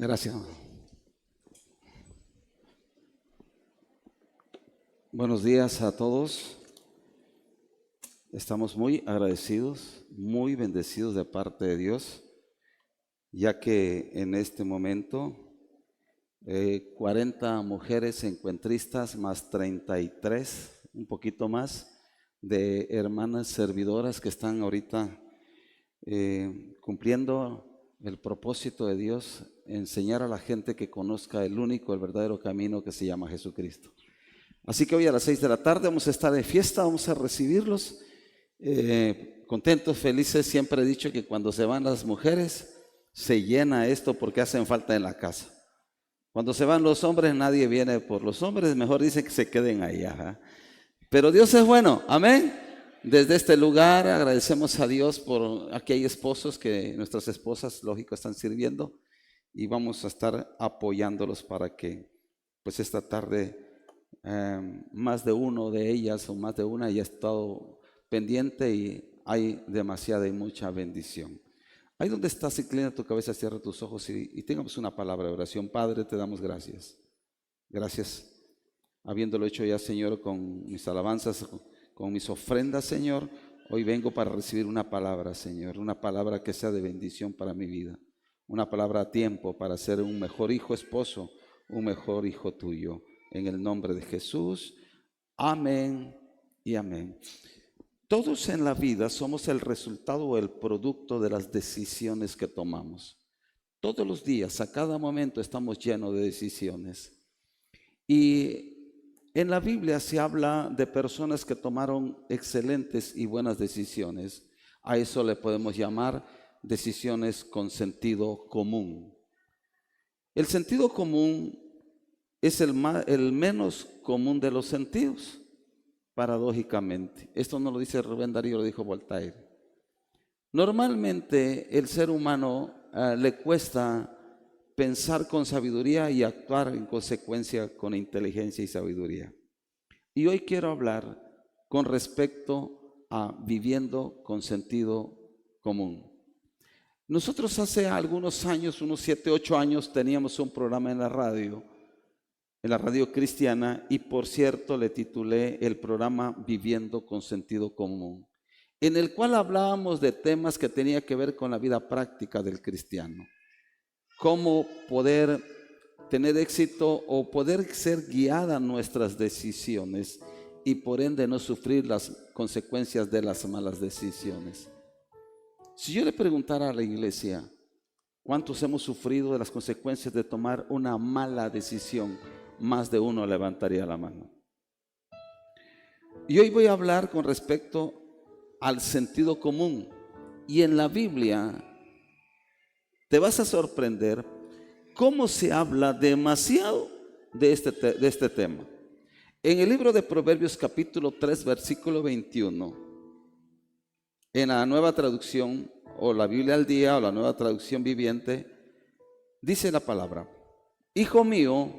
Gracias. Buenos días a todos. Estamos muy agradecidos, muy bendecidos de parte de Dios, ya que en este momento 40 mujeres encuentristas más 33, un poquito más, de hermanas servidoras que están ahorita cumpliendo el propósito de Dios, enseñar a la gente que conozca el único, el verdadero camino que se llama Jesucristo. Así que hoy a las 6 de la tarde vamos a estar de fiesta, vamos a recibirlos, contentos, felices. Siempre he dicho que cuando se van las mujeres se llena esto porque hacen falta en la casa. Cuando se van los hombres nadie viene por los hombres, mejor dicen que se queden allá. Pero Dios es bueno, amén. Desde este lugar agradecemos a Dios por aquellos esposos que nuestras esposas, lógico, están sirviendo, y vamos a estar apoyándolos para que pues esta tarde más de uno de ellas o más de una haya estado pendiente, y hay demasiada y mucha bendición. Ahí donde estás, inclina tu cabeza, cierra tus ojos y tengamos una palabra de oración. Padre, te damos gracias. Gracias, habiéndolo hecho ya, Señor, con mis alabanzas, con mis ofrendas, Señor. Hoy vengo para recibir una palabra, Señor, una palabra que sea de bendición para mi vida, una palabra a tiempo para ser un mejor hijo esposo, un mejor hijo tuyo. En el nombre de Jesús, amén y amén. Todos en la vida somos el resultado o el producto de las decisiones que tomamos. Todos los días, a cada momento, estamos llenos de decisiones. Y en la Biblia se habla de personas que tomaron excelentes y buenas decisiones. A eso le podemos llamar decisiones con sentido común. El sentido común es el menos común de los sentidos, paradójicamente. Esto no lo dice Rubén Darío, lo dijo Voltaire. Normalmente el ser humano le cuesta pensar con sabiduría y actuar en consecuencia con inteligencia y sabiduría. Y hoy quiero hablar con respecto a viviendo con sentido común. Nosotros hace algunos años, unos 7, 8 años, teníamos un programa en la radio cristiana, y por cierto le titulé el programa Viviendo con Sentido Común, en el cual hablábamos de temas que tenían que ver con la vida práctica del cristiano. Cómo poder tener éxito o poder ser guiada en nuestras decisiones y por ende no sufrir las consecuencias de las malas decisiones. Si yo le preguntara a la iglesia, ¿cuántos hemos sufrido de las consecuencias de tomar una mala decisión? Más de uno levantaría la mano. Y hoy voy a hablar con respecto al sentido común. Y en la Biblia te vas a sorprender cómo se habla demasiado de este tema. En el libro de Proverbios capítulo 3 versículo 21, en la Nueva Traducción o la Biblia al Día o la Nueva Traducción Viviente, dice la palabra: Hijo mío,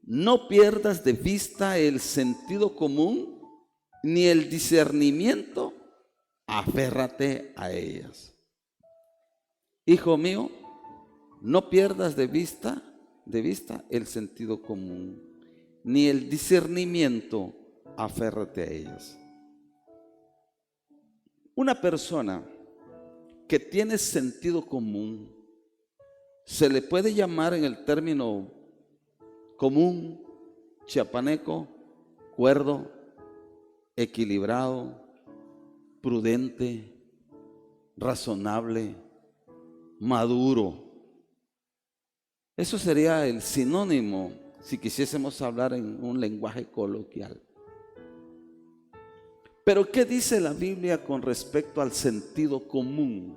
no pierdas de vista el sentido común ni el discernimiento, aférrate a ellas. Hijo mío, no pierdas de vista el sentido común ni el discernimiento, aférrate a ellas. Una persona que tiene sentido común se le puede llamar en el término común, chiapaneco, cuerdo, equilibrado, prudente, razonable, maduro. Eso sería el sinónimo si quisiésemos hablar en un lenguaje coloquial. Pero ¿qué dice la Biblia con respecto al sentido común?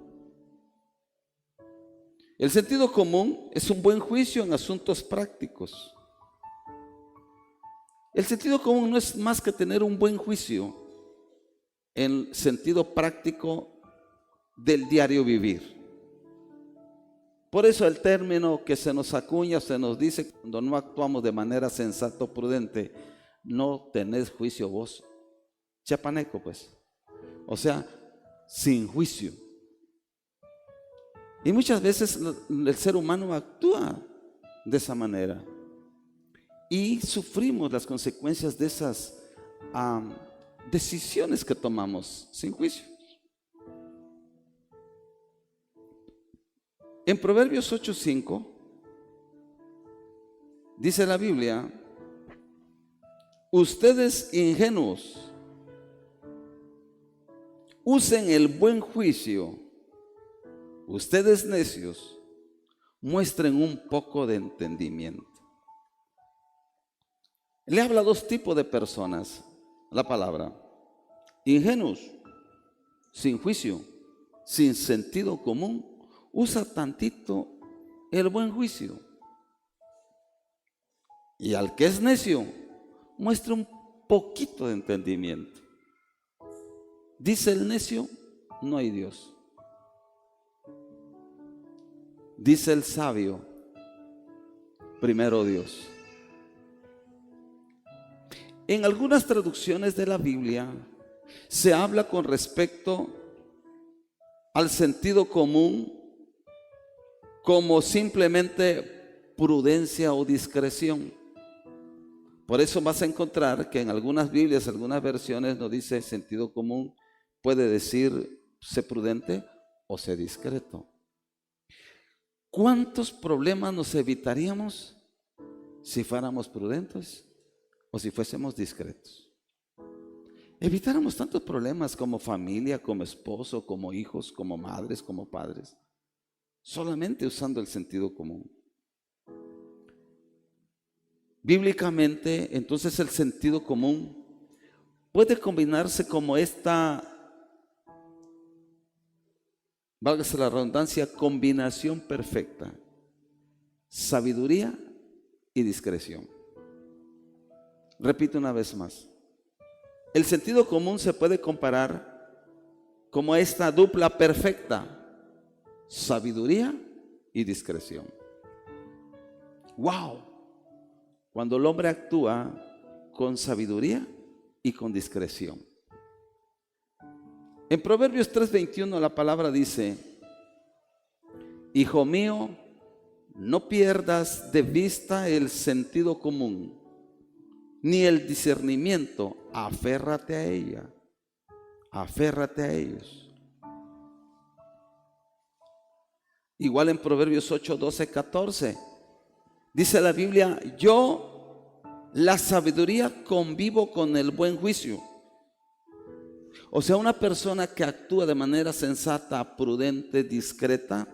El sentido común es un buen juicio en asuntos prácticos. El sentido común no es más que tener un buen juicio en sentido práctico del diario vivir. Por eso el término que se nos acuña, se nos dice cuando no actuamos de manera sensata o prudente: no tenés juicio vos. Chiapaneco, pues. O sea, sin juicio. Y muchas veces el ser humano actúa de esa manera. Y sufrimos las consecuencias de esas decisiones que tomamos sin juicio. En Proverbios 8:5 dice la Biblia: ustedes ingenuos, usen el buen juicio. Ustedes necios, muestren un poco de entendimiento. Le habla a dos tipos de personas la palabra: ingenuos, sin juicio, sin sentido común. Usa tantito el buen juicio. Y al que es necio, muestra un poquito de entendimiento. Dice el necio: no hay Dios. Dice el sabio: primero Dios. En algunas traducciones de la Biblia se habla con respecto al sentido común como simplemente prudencia o discreción. Por eso vas a encontrar que en algunas Biblias, algunas versiones nos dice sentido común, puede decir sé prudente o sé discreto. ¿Cuántos problemas nos evitaríamos si fuéramos prudentes o si fuésemos discretos? Evitáramos tantos problemas como familia, como esposo, como hijos, como madres, como padres, solamente usando el sentido común. Bíblicamente, entonces, el sentido común puede combinarse como esta, válgase la redundancia, combinación perfecta: sabiduría y discreción. Repito una vez más: el sentido común se puede comparar como esta dupla perfecta: sabiduría y discreción. ¡Wow! Cuando el hombre actúa con sabiduría y con discreción. En Proverbios 3:21 la palabra dice: hijo mío, no pierdas de vista el sentido común, ni el discernimiento. Aférrate a ella, aférrate a ellos. Igual en Proverbios 8, 12, 14 dice la Biblia: yo, la sabiduría, convivo con el buen juicio. O sea, una persona que actúa de manera sensata, prudente, discreta,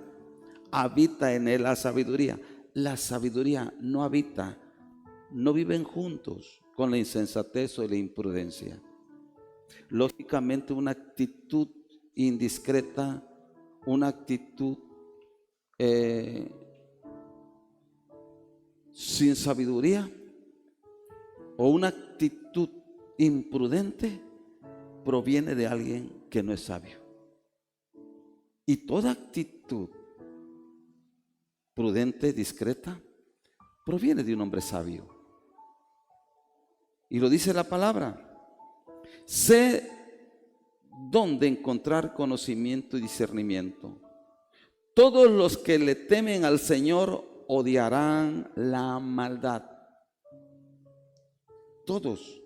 habita en él la sabiduría. La sabiduría no habita, no viven juntos con la insensatez o la imprudencia. Lógicamente, una actitud indiscreta, una actitud sin sabiduría o una actitud imprudente proviene de alguien que no es sabio. Y toda actitud prudente, discreta, proviene de un hombre sabio. Y lo dice la palabra: sé dónde encontrar conocimiento y discernimiento. Todos los que le temen al Señor odiarán la maldad. Todos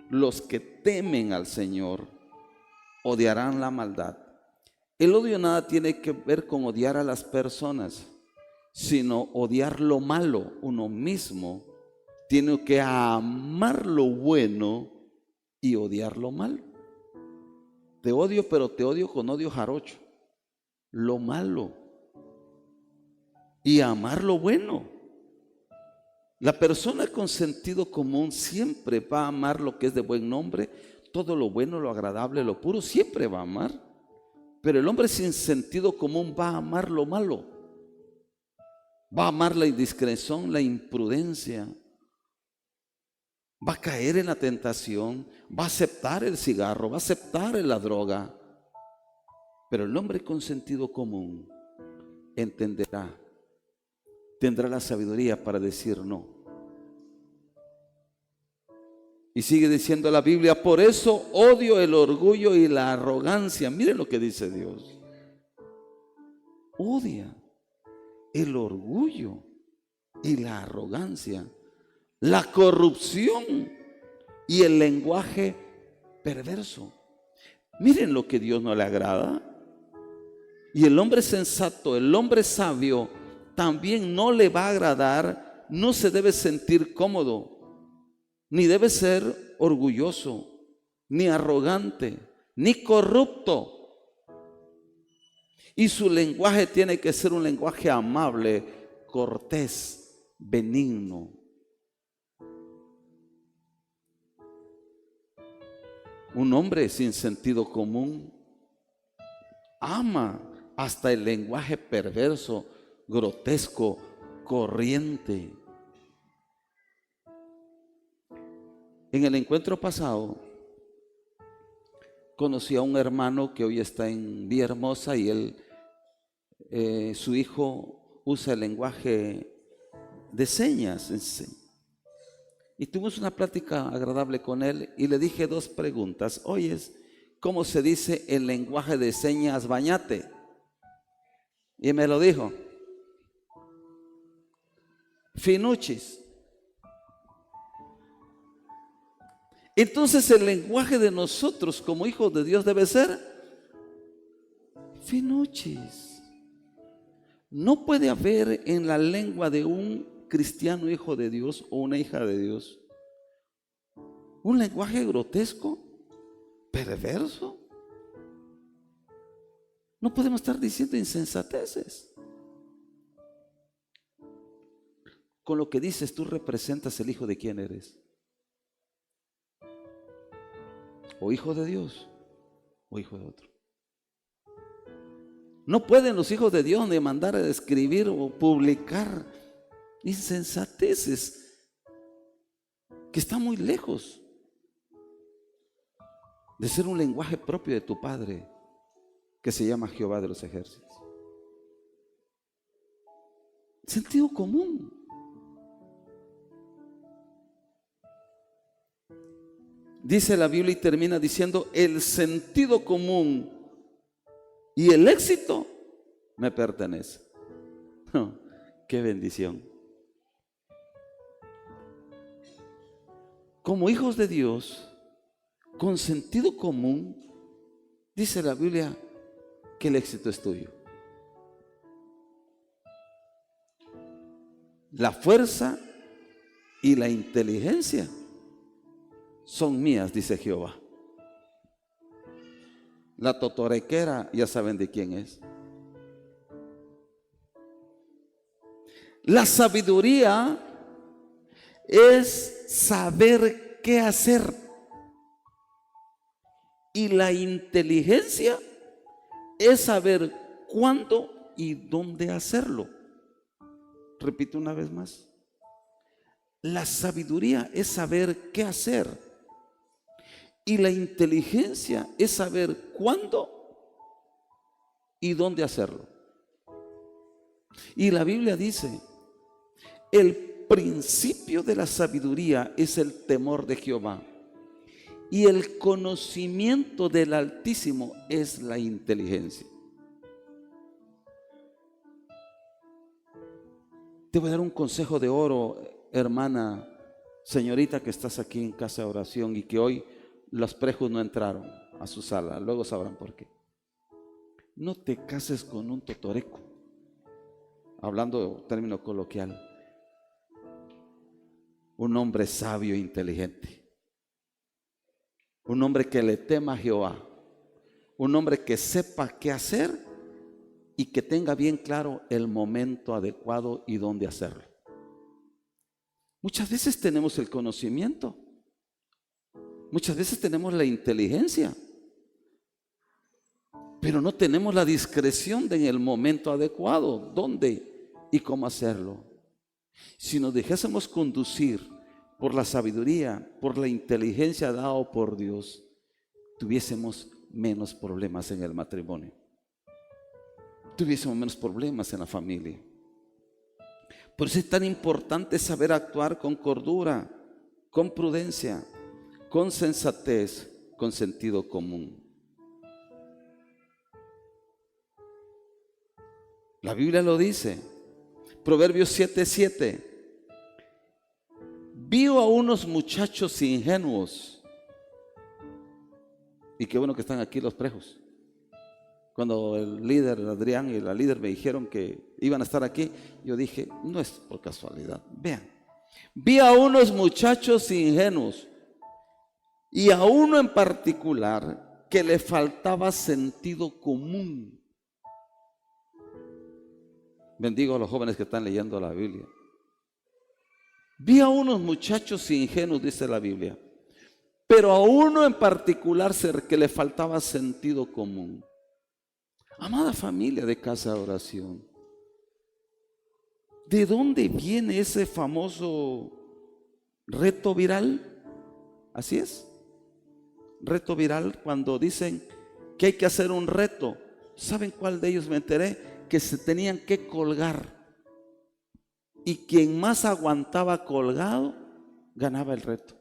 los que temen al Señor odiarán la maldad. El odio nada tiene que ver con odiar a las personas, sino odiar lo malo. Uno mismo tiene que amar lo bueno y odiar lo malo. Te odio, pero te odio con odio jarocho, lo malo, y amar lo bueno. La persona con sentido común siempre va a amar lo que es de buen nombre, todo lo bueno, lo agradable, lo puro, siempre va a amar. Pero el hombre sin sentido común va a amar lo malo, va a amar la indiscreción, la imprudencia, va a caer en la tentación, va a aceptar el cigarro, va a aceptar la droga. Pero el hombre con sentido común entenderá, tendrá la sabiduría para decir no. Y sigue diciendo la Biblia: por eso odio el orgullo y la arrogancia. Miren lo que dice Dios. odia el orgullo y la arrogancia, la corrupción y el lenguaje perverso. Miren lo que Dios no le agrada. Y el hombre sensato, el hombre sabio, también no le va a agradar, no se debe sentir cómodo, ni debe ser orgulloso, ni arrogante, ni corrupto. Y su lenguaje tiene que ser un lenguaje amable, cortés, benigno. Un hombre sin sentido común ama hasta el lenguaje perverso, grotesco, corriente. En el encuentro pasado conocí a un hermano que hoy está en Villahermosa y su hijo usa el lenguaje de señas. Y tuvimos una plática agradable con él y le dije dos preguntas. Oyes, ¿cómo se dice el lenguaje de señas bañate? Y me lo dijo. Finuchis. Entonces el lenguaje de nosotros como hijos de Dios debe ser finuchis. No puede haber en la lengua de un cristiano hijo de Dios o una hija de Dios un lenguaje grotesco, perverso. No podemos estar diciendo insensateces. Con lo que dices, tú representas el hijo de quién eres. O hijo de Dios o hijo de otro. No pueden los hijos de Dios ni mandar a escribir o publicar insensateces que están muy lejos de ser un lenguaje propio de tu Padre, que se llama Jehová de los ejércitos. Sentido común. Dice la Biblia y termina diciendo: el sentido común y el éxito me pertenece. Oh, qué bendición. Como hijos de Dios, con sentido común, dice la Biblia que el éxito es tuyo. La fuerza y la inteligencia son mías, dice Jehová. La totorequera, ya saben de quién es. La sabiduría es saber qué hacer. Y la inteligencia es saber cuándo y dónde hacerlo. Repito una vez más. La sabiduría es saber qué hacer. Y la inteligencia es saber cuándo y dónde hacerlo. Y la Biblia dice: el principio de la sabiduría es el temor de Jehová, y el conocimiento del Altísimo es la inteligencia. Te voy a dar un consejo de oro, hermana, señorita que estás aquí en casa de oración y que hoy los prejos no entraron a su sala, luego sabrán por qué. No te cases con un totoreco, hablando de término coloquial. Un hombre sabio e inteligente, un hombre que le tema a Jehová, un hombre que sepa qué hacer y que tenga bien claro el momento adecuado y dónde hacerlo. Muchas veces tenemos el conocimiento, muchas veces tenemos la inteligencia, pero no tenemos la discreción de en el momento adecuado, dónde y cómo hacerlo. Si nos dejásemos conducir por la sabiduría, por la inteligencia dada por Dios, tuviésemos menos problemas en el matrimonio, tuviésemos menos problemas en la familia. Por eso es tan importante saber actuar con cordura, con prudencia, con sensatez, con sentido común. La Biblia lo dice. Proverbios 7:7. Vi a unos muchachos ingenuos. Y qué bueno que están aquí los prejos. Cuando el líder Adrián y la líder me dijeron que iban a estar aquí, yo dije, no es por casualidad. Vean, vi a unos muchachos ingenuos y a uno en particular que le faltaba sentido común. Bendigo a los jóvenes que están leyendo la Biblia. Vi a unos muchachos ingenuos, dice la Biblia, pero a uno en particular que le faltaba sentido común. Amada familia de Casa de Oración, ¿de dónde viene ese famoso reto viral? Así es, reto viral, cuando dicen que hay que hacer un reto. ¿Saben cuál de ellos me enteré? Que se tenían que colgar. Y quien más aguantaba colgado, ganaba el reto.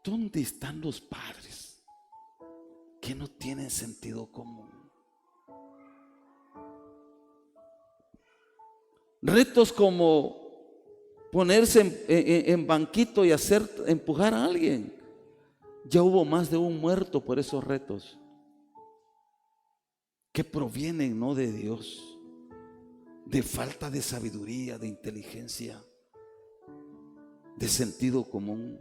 ¿Dónde están los padres que no tienen sentido común? Retos como ponerse en banquito y empujar a alguien. Ya hubo más de un muerto por esos retos, que provienen no de Dios, de falta de sabiduría, de inteligencia, de sentido común.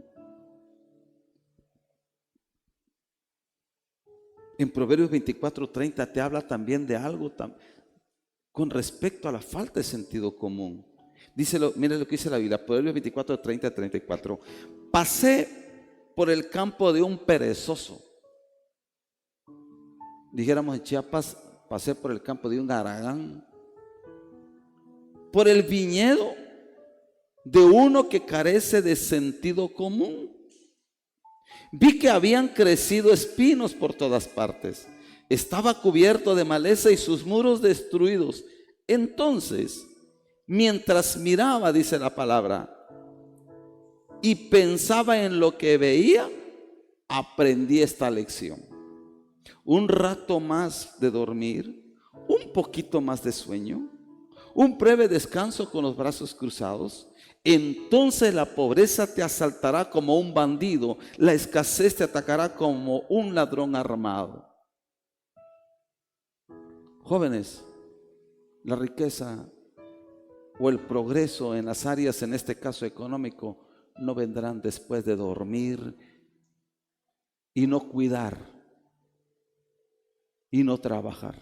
En Proverbios 24:30 te habla también de algo con respecto a la falta de sentido común. Mire lo que dice la Biblia, Proverbios 24:30-34. Pasé por el campo de un perezoso. Dijéramos en Chiapas, pasé por el campo de un haragán. Por el viñedo de uno que carece de sentido común. Vi que habían crecido espinos por todas partes. Estaba cubierto de maleza y sus muros destruidos. Entonces, mientras miraba, dice la palabra, y pensaba en lo que veía, aprendí esta lección. Un rato más de dormir, un poquito más de sueño, un breve descanso con los brazos cruzados. Entonces la pobreza te asaltará como un bandido, la escasez te atacará como un ladrón armado. Jóvenes, la riqueza o el progreso en las áreas, en este caso económico, no vendrán después de dormir y no cuidar y no trabajar.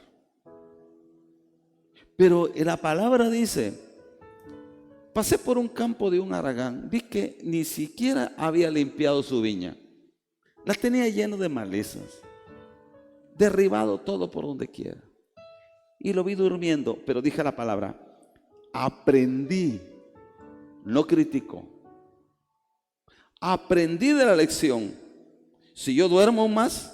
Pero la palabra dice, pasé por un campo de un haragán, vi que ni siquiera había limpiado su viña, la tenía lleno de malezas, derribado todo por donde quiera, y lo vi durmiendo. Pero dije la palabra, aprendí, no critico, aprendí de la lección. Si yo duermo más,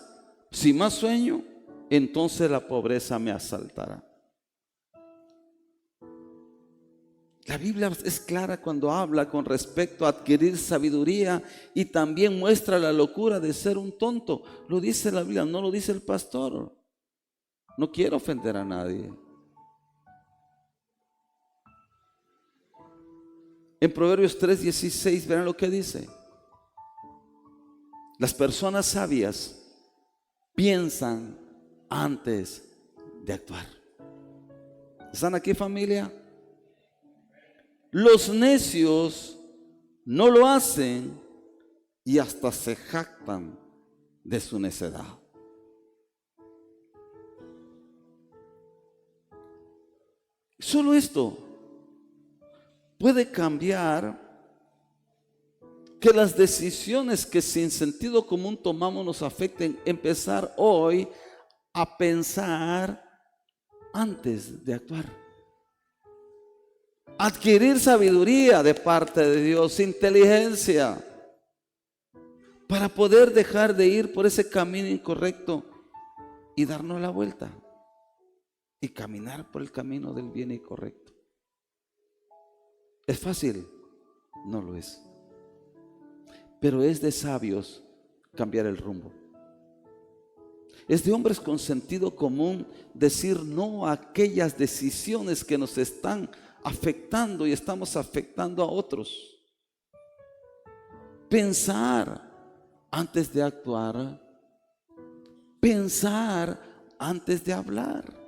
si más sueño, entonces la pobreza me asaltará. La Biblia es clara cuando habla con respecto a adquirir sabiduría, y también muestra la locura de ser un tonto. Lo dice la Biblia, no lo dice el pastor. No quiero ofender a nadie. En Proverbios 3:16, verán lo que dice. Las personas sabias piensan antes de actuar. ¿Están aquí, familia? Los necios no lo hacen y hasta se jactan de su necedad. Solo esto puede cambiar que las decisiones que sin sentido común tomamos nos afecten. Empezar hoy a pensar antes de actuar. Adquirir sabiduría de parte de Dios, inteligencia, para poder dejar de ir por ese camino incorrecto y darnos la vuelta y caminar por el camino del bien y correcto. ¿Es fácil? No lo es. Pero es de sabios cambiar el rumbo. Es de hombres con sentido común decir no a aquellas decisiones que nos están afectando y estamos afectando a otros. Pensar antes de actuar. Pensar antes de hablar.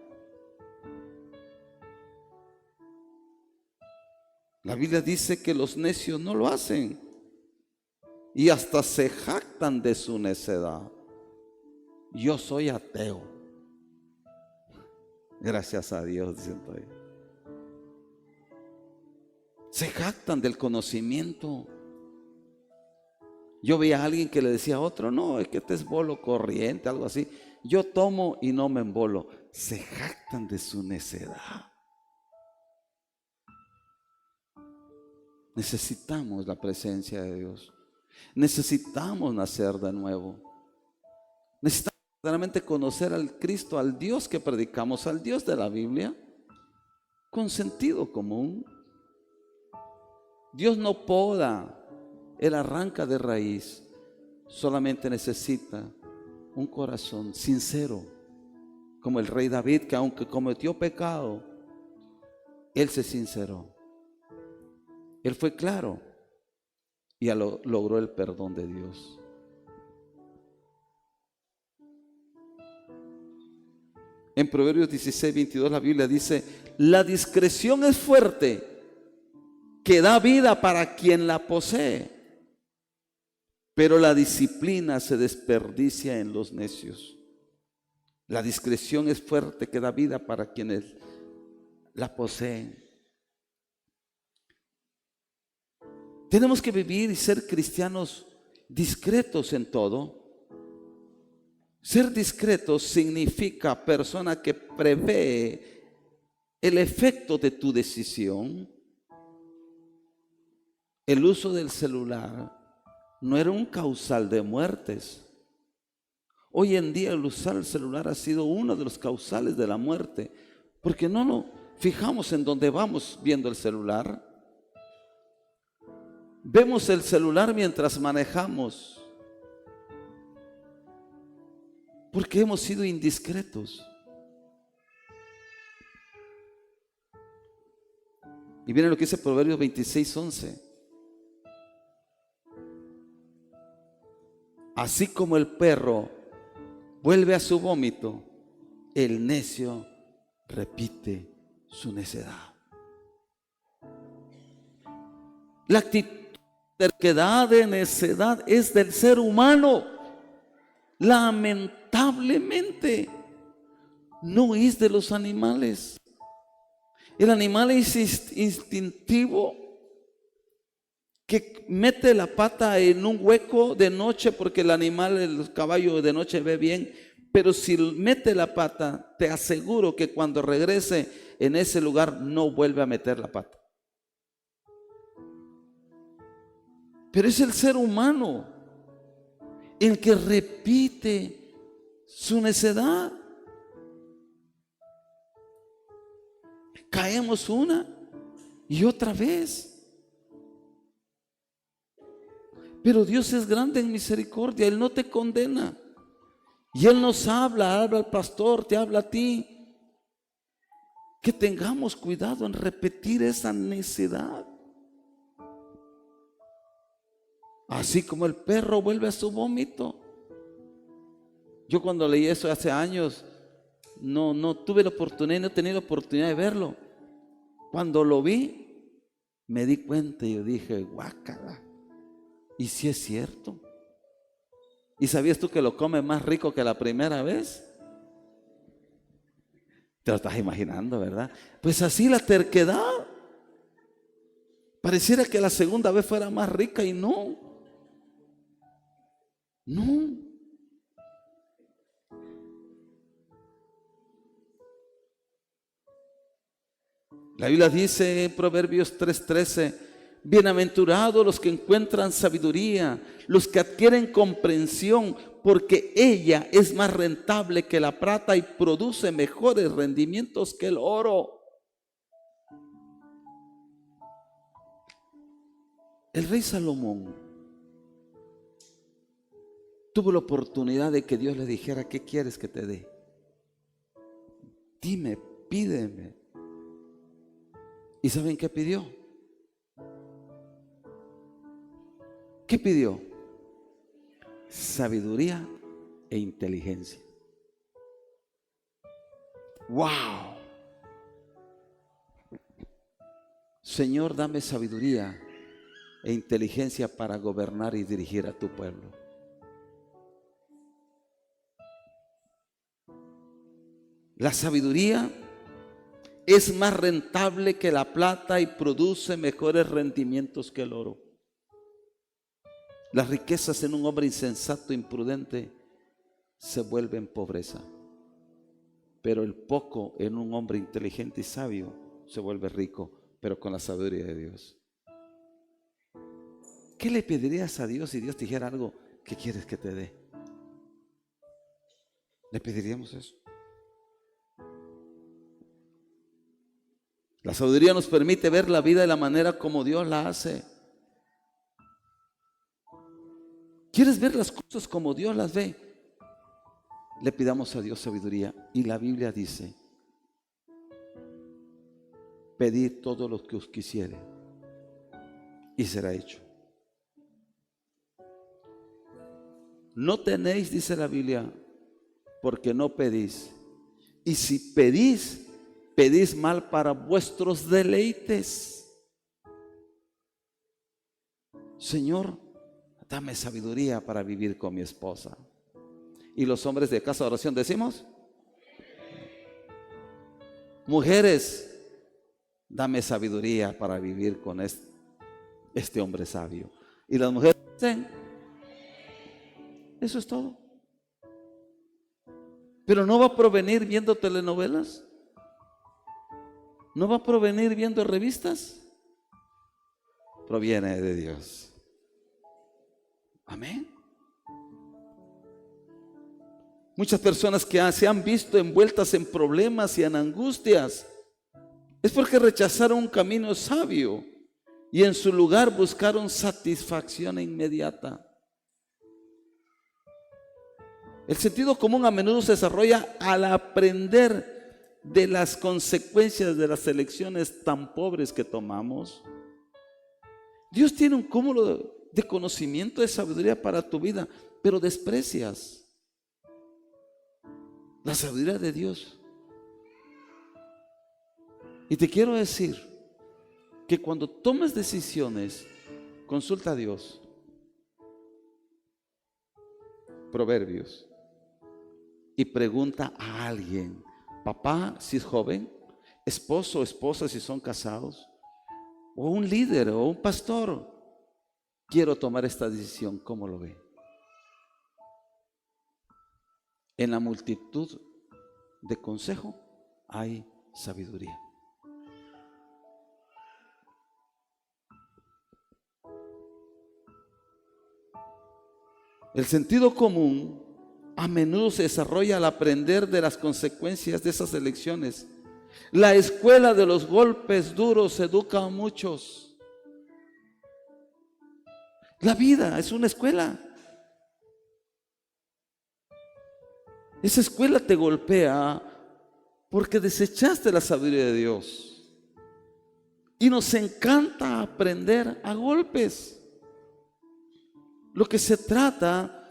La Biblia dice que los necios no lo hacen y hasta se jactan de su necedad. Yo soy ateo. Gracias a Dios, diciendo ahí. Se jactan del conocimiento. Yo veía a alguien que le decía a otro, no, es que este es bolo corriente, algo así. Yo tomo y no me embolo. Se jactan de su necedad. Necesitamos la presencia de Dios. Necesitamos nacer de nuevo. Necesitamos verdaderamente conocer al Cristo, al Dios que predicamos, al Dios de la Biblia, con sentido común. Dios no poda, Él arranca de raíz. Solamente necesita un corazón sincero, como el rey David, que aunque cometió pecado, él se sinceró. Él fue claro y logró el perdón de Dios. En Proverbios 16:22 la Biblia dice: la discreción es fuerte, que da vida para quien la posee, pero la disciplina se desperdicia en los necios. La discreción es fuerte, que da vida para quienes la poseen. Tenemos que vivir y ser cristianos discretos en todo. Ser discreto significa persona que prevé el efecto de tu decisión. El uso del celular no era un causal de muertes. Hoy en día el usar el celular ha sido uno de los causales de la muerte, porque no nos fijamos en dónde vamos viendo el celular. Vemos el celular mientras manejamos, porque hemos sido indiscretos. Y miren lo que dice Proverbios 26:11. Así como el perro vuelve a su vómito, el necio repite su necedad. La actitud de terquedad, de necedad, es del ser humano. Lamentablemente, no es de los animales. El animal es instintivo, que mete la pata en un hueco de noche, porque el animal, el caballo de noche ve bien, pero si mete la pata, te aseguro que cuando regrese en ese lugar no vuelve a meter la pata. Pero es el ser humano el que repite su necedad. Caemos una y otra vez. Pero Dios es grande en misericordia, Él no te condena. Y Él nos habla al pastor, te habla a ti. Que tengamos cuidado en repetir esa necedad. Así como el perro vuelve a su vómito. Yo cuando leí eso hace años, no tuve la oportunidad, no he tenido la oportunidad de verlo. Cuando lo vi, me di cuenta y yo dije, guácala. Y si es cierto. ¿Y sabías tú que lo come más rico que la primera vez? Te lo estás imaginando, ¿verdad? Pues así la terquedad. Pareciera que la segunda vez fuera más rica y no. No. La Biblia dice en Proverbios 3:13: bienaventurados los que encuentran sabiduría, los que adquieren comprensión, porque ella es más rentable que la plata y produce mejores rendimientos que el oro. El rey Salomón tuvo la oportunidad de que Dios le dijera: ¿qué quieres que te dé? Dime, pídeme. ¿Y saben qué pidió? ¿Qué pidió? Sabiduría e inteligencia. ¡Wow! Señor, dame sabiduría e inteligencia para gobernar y dirigir a tu pueblo. La sabiduría es más rentable que la plata y produce mejores rendimientos que el oro. Las riquezas en un hombre insensato e imprudente se vuelven pobreza, pero el poco en un hombre inteligente y sabio se vuelve rico, pero con la sabiduría de Dios. ¿Qué le pedirías a Dios si Dios te dijera algo que quieres que te dé? ¿Le pediríamos eso? La sabiduría nos permite ver la vida de la manera como Dios la hace. ¿Quieres ver las cosas como Dios las ve? Le pidamos a Dios sabiduría. Y la Biblia dice: pedid todo lo que os quisiere y será hecho. No tenéis, dice la Biblia, porque no pedís. Y si pedís, pedís mal para vuestros deleites. Señor, dame sabiduría para vivir con mi esposa. Y los hombres de casa de oración decimos: mujeres, dame sabiduría para vivir con este hombre sabio. Y las mujeres dicen: eso es todo. Pero no va a provenir viendo telenovelas, no va a provenir viendo revistas, proviene de Dios. Amén. Muchas personas que se han visto envueltas en problemas y en angustias es porque rechazaron un camino sabio y en su lugar buscaron satisfacción inmediata. El sentido común a menudo se desarrolla al aprender de las consecuencias de las elecciones tan pobres que tomamos. Dios tiene un cúmulo de conocimiento, de sabiduría para tu vida, pero desprecias la sabiduría de Dios. Y te quiero decir que cuando tomes decisiones, consulta a Dios. Proverbios. Y pregunta a alguien: papá si es joven, esposo o esposa si son casados, o un líder o un pastor, quiero tomar esta decisión, ¿cómo lo ve? En la multitud de consejo hay sabiduría. El sentido común a menudo se desarrolla al aprender de las consecuencias de esas elecciones. La escuela de los golpes duros educa a muchos. La vida es una escuela. Esa escuela te golpea porque desechaste la sabiduría de Dios. Y nos encanta aprender a golpes. Lo que se trata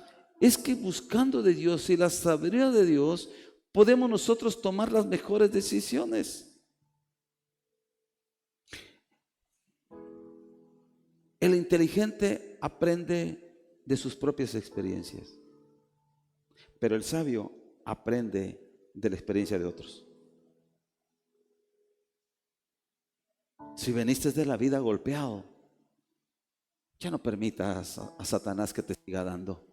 es que buscando de Dios y la sabiduría de Dios, podemos nosotros tomar las mejores decisiones. El inteligente aprende de sus propias experiencias, pero el sabio aprende de la experiencia de otros. Si veniste de la vida golpeado, ya no permitas a Satanás que te siga dando.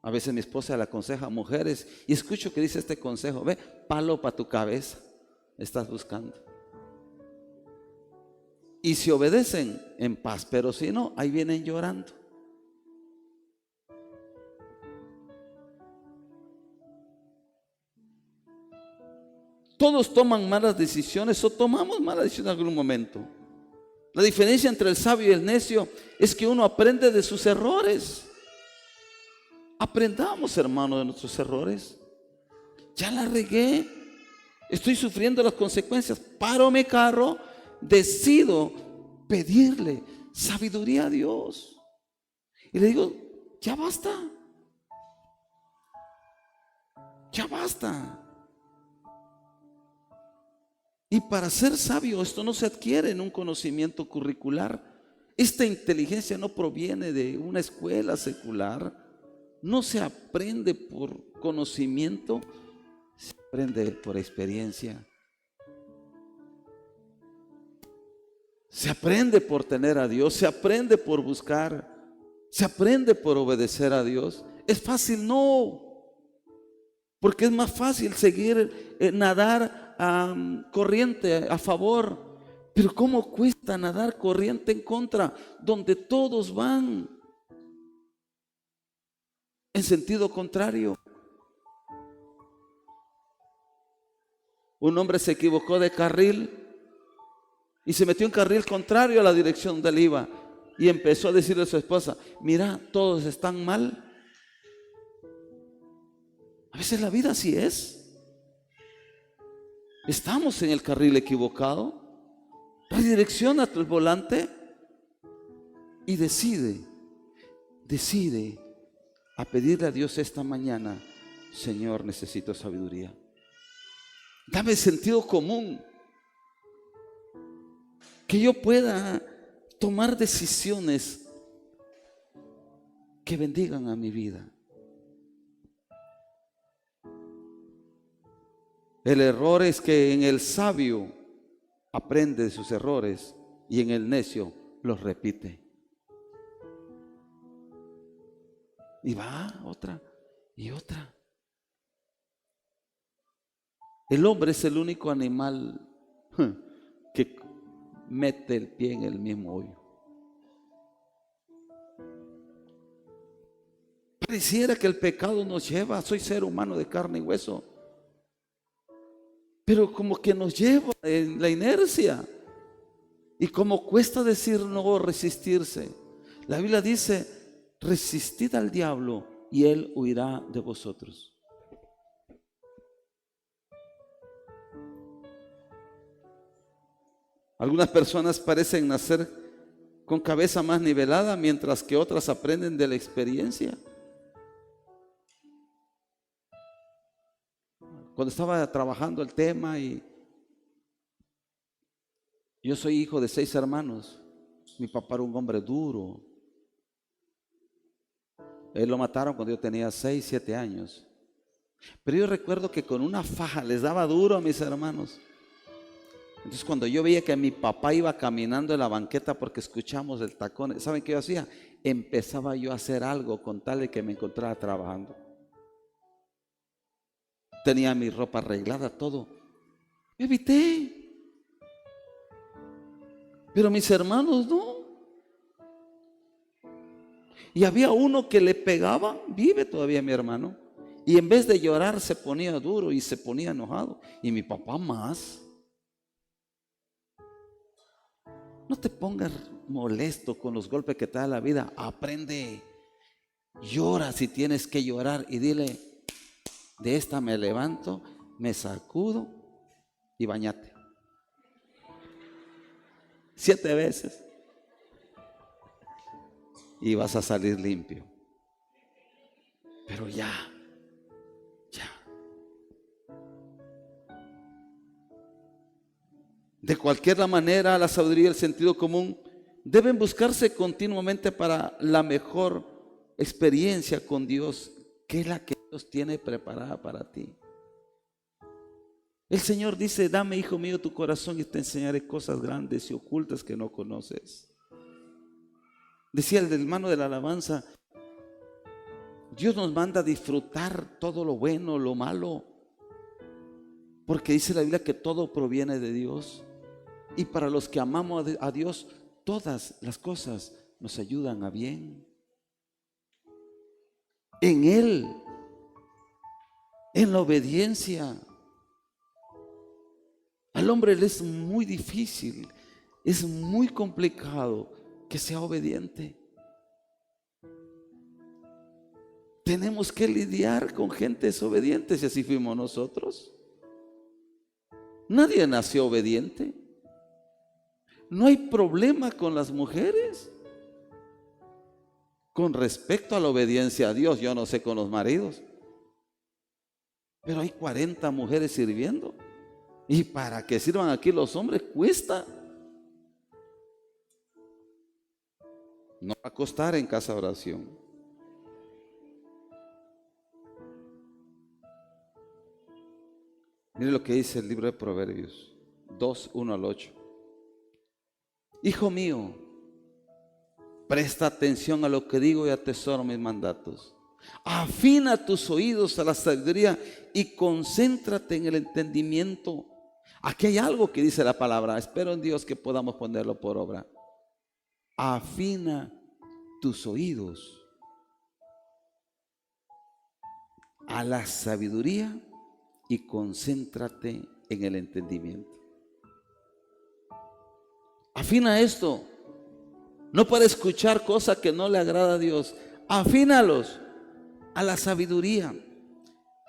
A veces mi esposa le aconseja a mujeres y escucho que dice este consejo: ve, palo para tu cabeza estás buscando. Y si obedecen, en paz, pero si no, ahí vienen llorando. Todos toman malas decisiones o tomamos malas decisiones en algún momento. La diferencia entre el sabio y el necio es que uno aprende de sus errores. Aprendamos, hermano, de nuestros errores. Ya la regué, estoy sufriendo las consecuencias. Paro mi carro, decido pedirle sabiduría a Dios. Y le digo, ya basta. Ya basta. Y para ser sabio, esto no se adquiere en un conocimiento curricular. Esta inteligencia no proviene de una escuela secular. No se aprende por conocimiento, se aprende por experiencia. Se aprende por tener a Dios, se aprende por buscar, se aprende por obedecer a Dios. ¿Es fácil? No. Porque es más fácil seguir nadar corriente a favor. Pero ¿cómo cuesta nadar corriente en contra? Donde todos van en sentido contrario. Un hombre se equivocó de carril y se metió en carril contrario a la dirección donde él iba. Y empezó a decirle a su esposa, mira, todos están mal. A veces la vida así es. Estamos en el carril equivocado. Redirecciona el volante y decide a pedirle a Dios esta mañana, Señor, necesito sabiduría. Dame sentido común, que yo pueda tomar decisiones que bendigan a mi vida. El error es que en el sabio aprende de sus errores y en el necio los repite. Y va otra y otra. El hombre es el único animal que mete el pie en el mismo hoyo. Pareciera que el pecado nos lleva, soy ser humano de carne y hueso, pero como que nos lleva en la inercia. Y como cuesta decir no, resistirse. La Biblia dice, resistid al diablo y él huirá de vosotros. Algunas personas parecen nacer con cabeza más nivelada, mientras que otras aprenden de la experiencia. Cuando estaba trabajando el tema, y yo soy hijo de 6 hermanos, mi papá era un hombre duro. Él lo mataron cuando yo tenía 6, 7 años. Pero yo recuerdo que con una faja les daba duro a mis hermanos. Entonces cuando yo veía que mi papá iba caminando en la banqueta porque escuchamos el tacón, ¿saben qué yo hacía? Empezaba yo a hacer algo con tal de que me encontrara trabajando. Tenía mi ropa arreglada, todo. Me evité. Pero mis hermanos no. Y había uno que le pegaba, vive todavía mi hermano, y en vez de llorar se ponía duro y se ponía enojado. Y mi papá más. No te pongas molesto con los golpes que te da la vida. Aprende. Llora si tienes que llorar y dile, de esta me levanto, me sacudo y bañate. 7 veces. Y vas a salir limpio. Pero ya. De cualquier manera, la sabiduría y el sentido común deben buscarse continuamente para la mejor experiencia con Dios, que es la que Dios tiene preparada para ti. El Señor dice, dame, hijo mío, tu corazón y te enseñaré cosas grandes y ocultas que no conoces. Decía el hermano de la alabanza, Dios nos manda a disfrutar todo lo bueno, lo malo, porque dice la Biblia que todo proviene de Dios. Y para los que amamos a Dios, todas las cosas nos ayudan a bien. En Él, en la obediencia. Al hombre le es muy difícil es muy complicado que sea obediente. Tenemos que lidiar con gente desobediente, y así fuimos nosotros. Nadie nació obediente. No hay problema con las mujeres con respecto a la obediencia a Dios. Yo no sé con los maridos, pero hay 40 mujeres sirviendo, y para que sirvan aquí los hombres cuesta. No va a costar en casa de oración. Mire lo que dice el libro de Proverbios 2, 1 al 8. Hijo mío, presta atención a lo que digo y atesora mis mandatos. Afina tus oídos a la sabiduría y concéntrate en el entendimiento. Aquí hay algo que dice la palabra. Espero en Dios que podamos ponerlo por obra. Afina tus oídos a la sabiduría y concéntrate en el entendimiento. Afina esto, no para escuchar cosas que no le agrada a Dios. Afínalos a la sabiduría.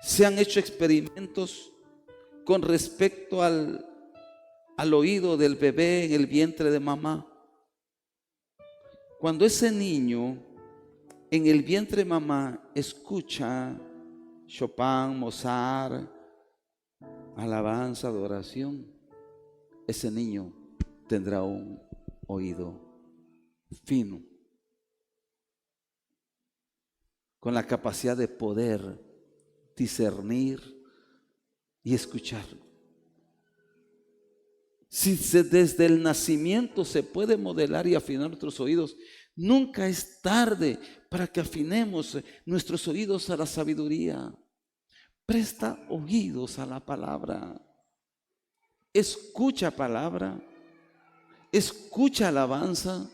Se han hecho experimentos con respecto al oído del bebé en el vientre de mamá. Cuando ese niño en el vientre de mamá escucha Chopin, Mozart, alabanza, adoración, ese niño tendrá un oído fino, con la capacidad de poder discernir y escuchar. Si desde el nacimiento se puede modelar y afinar nuestros oídos, nunca es tarde para que afinemos nuestros oídos a la sabiduría. Presta oídos a la palabra. Escucha palabra. Escucha alabanza.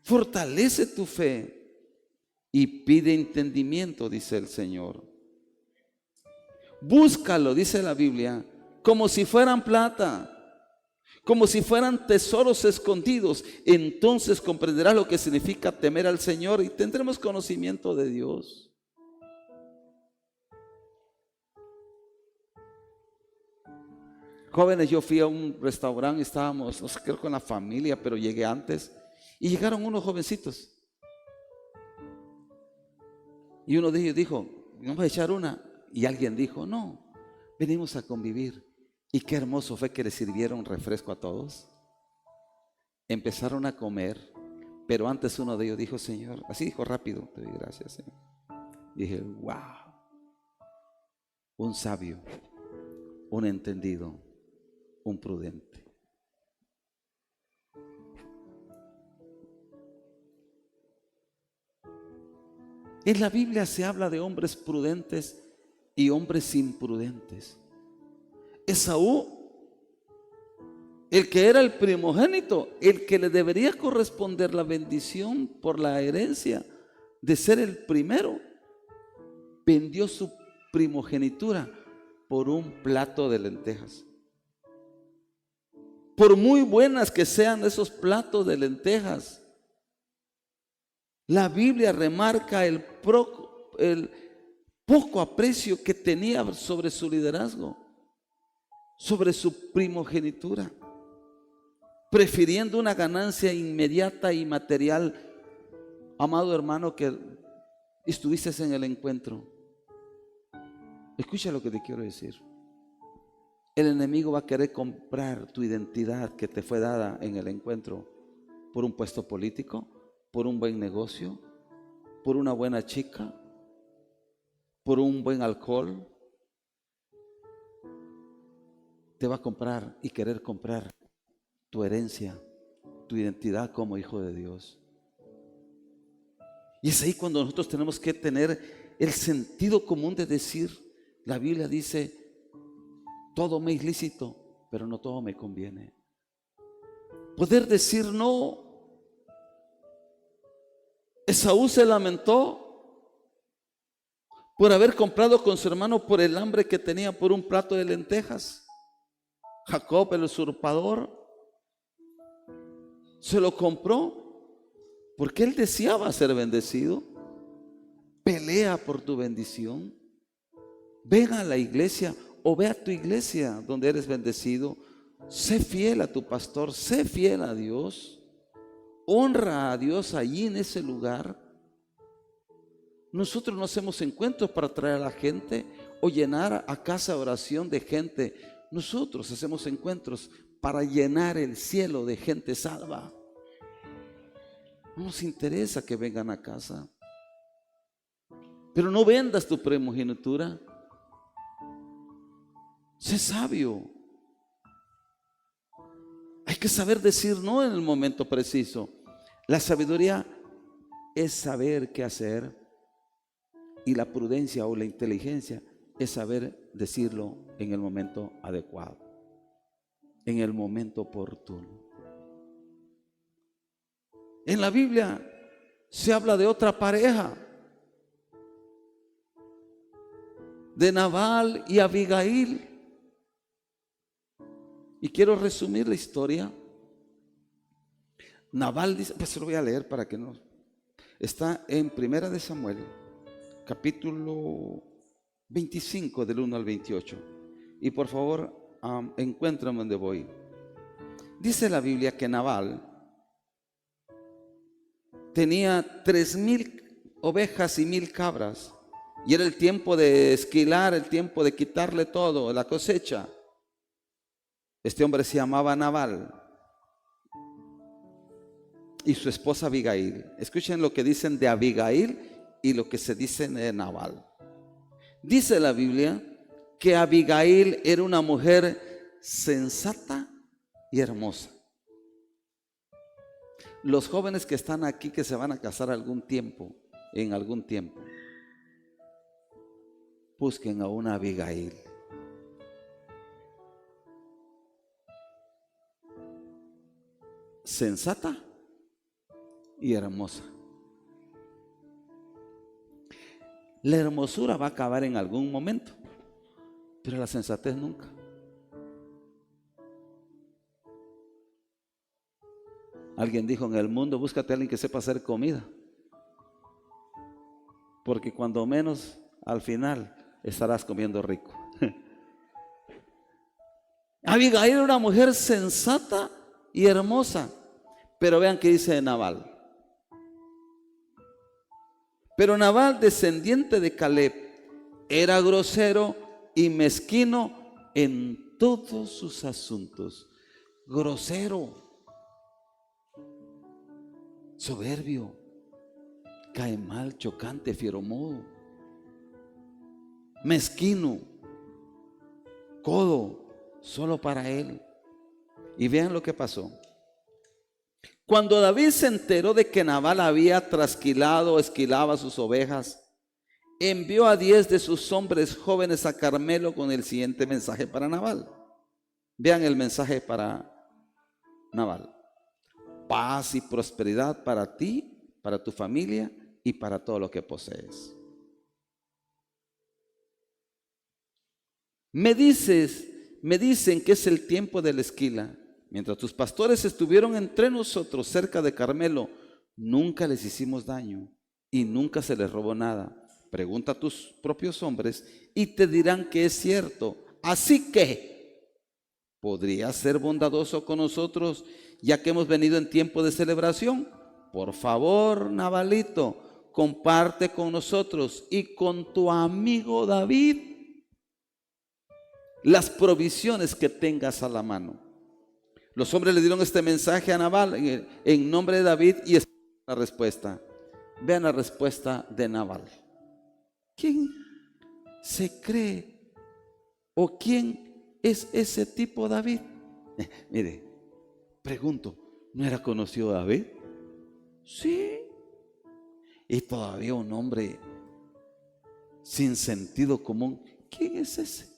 Fortalece tu fe y pide entendimiento, dice el Señor. Búscalo, dice la Biblia, como si fueran plata, como si fueran tesoros escondidos. Entonces comprenderás lo que significa temer al Señor y tendremos conocimiento de Dios. Jóvenes, yo fui a un restaurante, estábamos, no sé, creo con la familia, pero llegué antes, y llegaron unos jovencitos. Y uno de ellos dijo, vamos a echar una. Y alguien dijo, no, venimos a convivir. Y qué hermoso fue que le sirvieron refresco a todos. Empezaron a comer, pero antes uno de ellos dijo, Señor, así dijo rápido, te doy gracias, Señor. Y dije, wow, un sabio, un entendido, un prudente. En la Biblia se habla de hombres prudentes y hombres imprudentes. Esaú, el que era el primogénito, el que le debería corresponder la bendición por la herencia de ser el primero, vendió su primogenitura por un plato de lentejas. Por muy buenas que sean esos platos de lentejas, la Biblia remarca el poco aprecio que tenía sobre su liderazgo, sobre su primogenitura, prefiriendo una ganancia inmediata y material. Amado hermano que estuviste en el encuentro, escucha lo que te quiero decir. El enemigo va a querer comprar tu identidad que te fue dada en el encuentro por un puesto político, por un buen negocio, por una buena chica, por un buen alcohol. Te va a comprar y querer comprar tu herencia, tu identidad como hijo de Dios. Y es ahí cuando nosotros tenemos que tener el sentido común de decir, la Biblia dice, todo me es lícito, pero no todo me conviene. Poder decir no. Esaú se lamentó por haber comprado con su hermano por el hambre que tenía por un plato de lentejas. Jacob el usurpador se lo compró porque él deseaba ser bendecido. Pelea por tu bendición. Ven a la iglesia o ve a tu iglesia donde eres bendecido. Sé fiel a tu pastor, sé fiel a Dios. Honra a Dios allí en ese lugar. Nosotros no hacemos encuentros para traer a la gente o llenar a casa de oración de gente. Nosotros hacemos encuentros para llenar el cielo de gente salva. No nos interesa que vengan a casa. Pero no vendas tu primogenitura. Sé sabio. Hay que saber decir no en el momento preciso. La sabiduría es saber qué hacer, y la prudencia o la inteligencia es saber decirlo en el momento adecuado, en el momento oportuno. En la Biblia se habla de otra pareja, de Nabal y Abigail. Y quiero resumir la historia. Nabal dice, pues se lo voy a leer para que no. Está en Primera de Samuel, capítulo 25, del 1 al 28. Y por favor, encuéntrame donde voy. Dice la Biblia que Nabal tenía 3,000 ovejas y 1,000 cabras. Y era el tiempo de esquilar, el tiempo de quitarle todo, la cosecha. Este hombre se llamaba Nabal y su esposa Abigail. Escuchen lo que dicen de Abigail y lo que se dice de Nabal. Dice la Biblia que Abigail era una mujer sensata y hermosa. Los jóvenes que están aquí, que se van a casar en algún tiempo, busquen a una Abigail. Sensata y hermosa. La hermosura va a acabar en algún momento, pero la sensatez nunca. Alguien dijo: en el mundo búscate a alguien que sepa hacer comida, porque cuando menos al final estarás comiendo rico. Abigail era una mujer sensata y hermosa, pero vean qué dice de Nabal. Pero Nabal, descendiente de Caleb, era grosero y mezquino en todos sus asuntos. Grosero, soberbio, cae mal, chocante, fieromodo, mezquino, codo, solo para él. Y vean lo que pasó. Cuando David se enteró de que Nabal había trasquilado o esquilaba sus ovejas, envió a 10 de sus hombres jóvenes a Carmelo con el siguiente mensaje para Nabal. Vean el mensaje para Nabal: paz y prosperidad para ti, para tu familia y para todo lo que posees. Me dicen que es el tiempo de la esquila. Mientras tus pastores estuvieron entre nosotros cerca de Carmelo, nunca les hicimos daño y nunca se les robó nada. Pregunta a tus propios hombres y te dirán que es cierto. Así que, ¿podrías ser bondadoso con nosotros ya que hemos venido en tiempo de celebración? Por favor, Nabalito, comparte con nosotros y con tu amigo David las provisiones que tengas a la mano. Los hombres le dieron este mensaje a Nabal en nombre de David y esta es la respuesta. Vean la respuesta de Nabal. ¿Quién se cree o quién es ese tipo David? Mire, pregunto, ¿no era conocido David? Sí. Y todavía un hombre sin sentido común. ¿Quién es ese?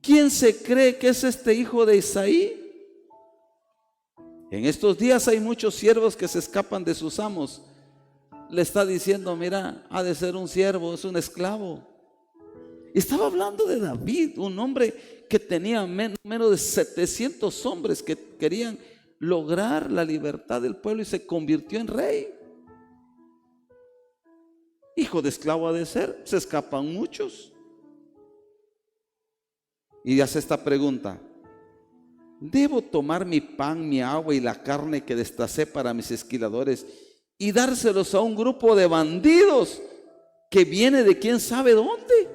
¿Quién se cree que es este hijo de Isaí? En estos días hay muchos siervos que se escapan de sus amos. Le está diciendo: mira, ha de ser un siervo, es un esclavo. Estaba hablando de David, un hombre que tenía menos de 700 hombres que querían lograr la libertad del pueblo y se convirtió en rey. Hijo de esclavo ha de ser, se escapan muchos. Y hace esta pregunta: ¿debo tomar mi pan, mi agua y la carne que destacé para mis esquiladores y dárselos a un grupo de bandidos que viene de quién sabe dónde?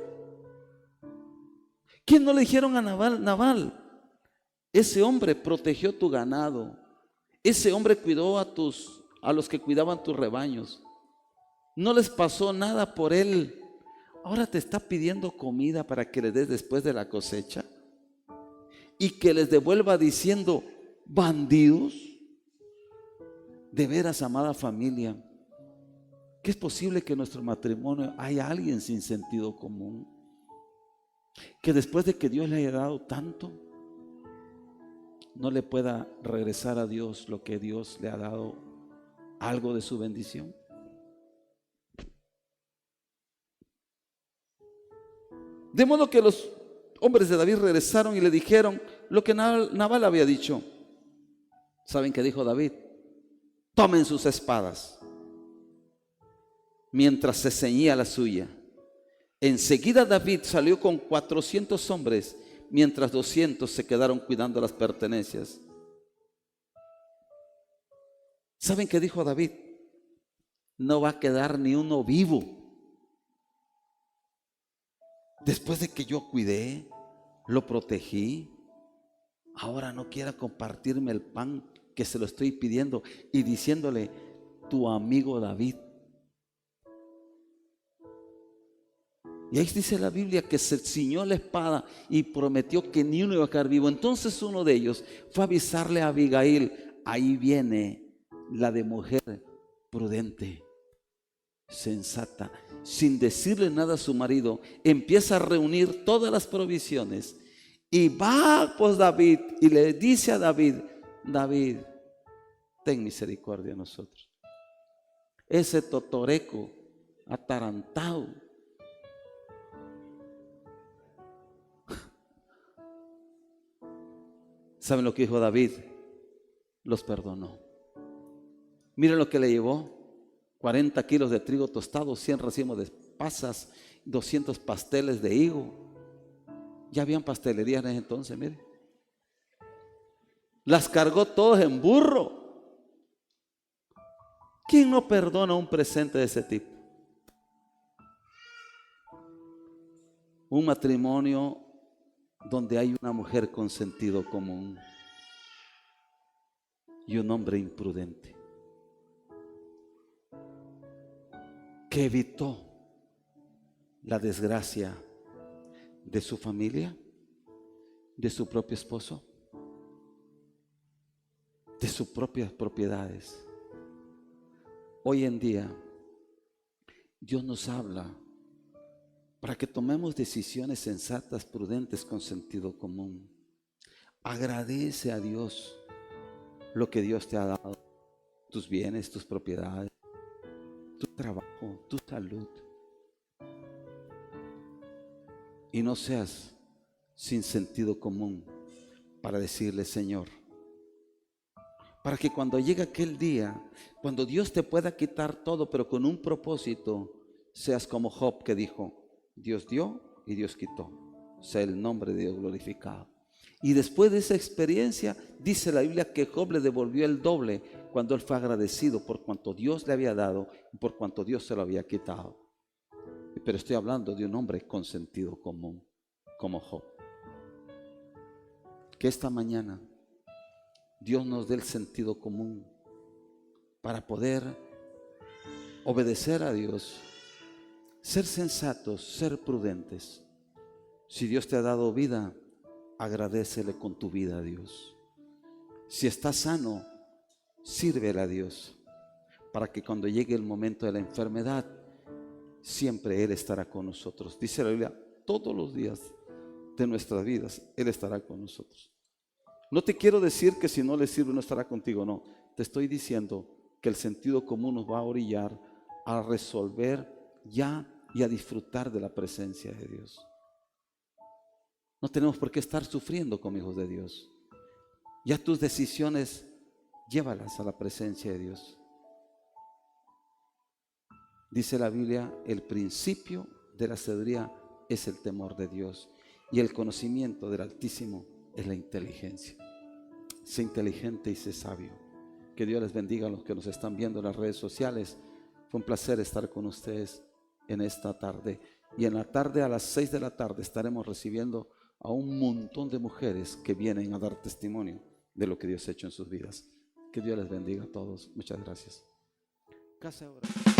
¿Quién no le dijeron a Nabal, ese hombre protegió tu ganado, ese hombre cuidó a los que cuidaban tus rebaños, no les pasó nada por él, ahora te está pidiendo comida para que le des después de la cosecha? Y que les devuelva diciendo: bandidos. De veras, amada familia, que es posible que en nuestro matrimonio haya alguien sin sentido común, que después de que Dios le haya dado tanto, no le pueda regresar a Dios lo que Dios le ha dado, algo de su bendición. De modo que los hombres de David regresaron y le dijeron lo que Nabal había dicho. ¿Saben qué dijo David? Tomen sus espadas, mientras se ceñía la suya. Enseguida David salió con 400 hombres, mientras 200 se quedaron cuidando las pertenencias. ¿Saben qué dijo David? No va a quedar ni uno vivo. Después de que yo cuidé, lo protegí, ahora no quiera compartirme el pan que se lo estoy pidiendo y diciéndole: tu amigo David. Y ahí dice la Biblia que se ciñó la espada y prometió que ni uno iba a quedar vivo. Entonces uno de ellos fue a avisarle a Abigail: ahí viene la de mujer prudente, sensata. Sin decirle nada a su marido, empieza a reunir todas las provisiones. Y va pues David y le dice a David: David, ten misericordia de nosotros. Ese totoreco atarantado ¿saben lo que dijo David? Los perdonó. Miren lo que le llevó: 40 kilos de trigo tostado, 100 racimos de pasas, 200 pasteles de higo. Ya habían pastelerías en ese entonces, mire. Las cargó todos en burro. ¿Quién no perdona un presente de ese tipo? Un matrimonio donde hay una mujer con sentido común y un hombre imprudente que evitó la desgracia de su familia, de su propio esposo, de sus propias propiedades. Hoy en día Dios nos habla para que tomemos decisiones sensatas, prudentes, con sentido común. Agradece a Dios lo que Dios te ha dado: tus bienes, tus propiedades, tu trabajo, tu salud. Y no seas sin sentido común para decirle: Señor, para que cuando llegue aquel día, cuando Dios te pueda quitar todo, pero con un propósito, seas como Job, que dijo: Dios dio y Dios quitó, sea el nombre de Dios glorificado. Y después de esa experiencia, dice la Biblia que Job le devolvió el doble cuando él fue agradecido por cuanto Dios le había dado y por cuanto Dios se lo había quitado. Pero estoy hablando de un hombre con sentido común, como Job. Que esta mañana Dios nos dé el sentido común para poder obedecer a Dios, ser sensatos, ser prudentes. Si Dios te ha dado vida, agradécele con tu vida a Dios. Si estás sano, sírvele a Dios, para que cuando llegue el momento de la enfermedad, siempre Él estará con nosotros. Dice la Biblia: todos los días de nuestras vidas Él estará con nosotros. No te quiero decir que si no le sirve no estará contigo, no. Te estoy diciendo que el sentido común nos va a orillar a resolver ya y a disfrutar de la presencia de Dios. No tenemos por qué estar sufriendo como hijos de Dios. Ya tus decisiones, llévalas a la presencia de Dios. Dice la Biblia, el principio de la sabiduría es el temor de Dios y el conocimiento del Altísimo es la inteligencia. Sé inteligente y sé sabio. Que Dios les bendiga a los que nos están viendo en las redes sociales. Fue un placer estar con ustedes en esta tarde. Y en la tarde, a las 6 de la tarde, estaremos recibiendo a un montón de mujeres que vienen a dar testimonio de lo que Dios ha hecho en sus vidas. Que Dios les bendiga a todos. Muchas gracias. Casa de oración.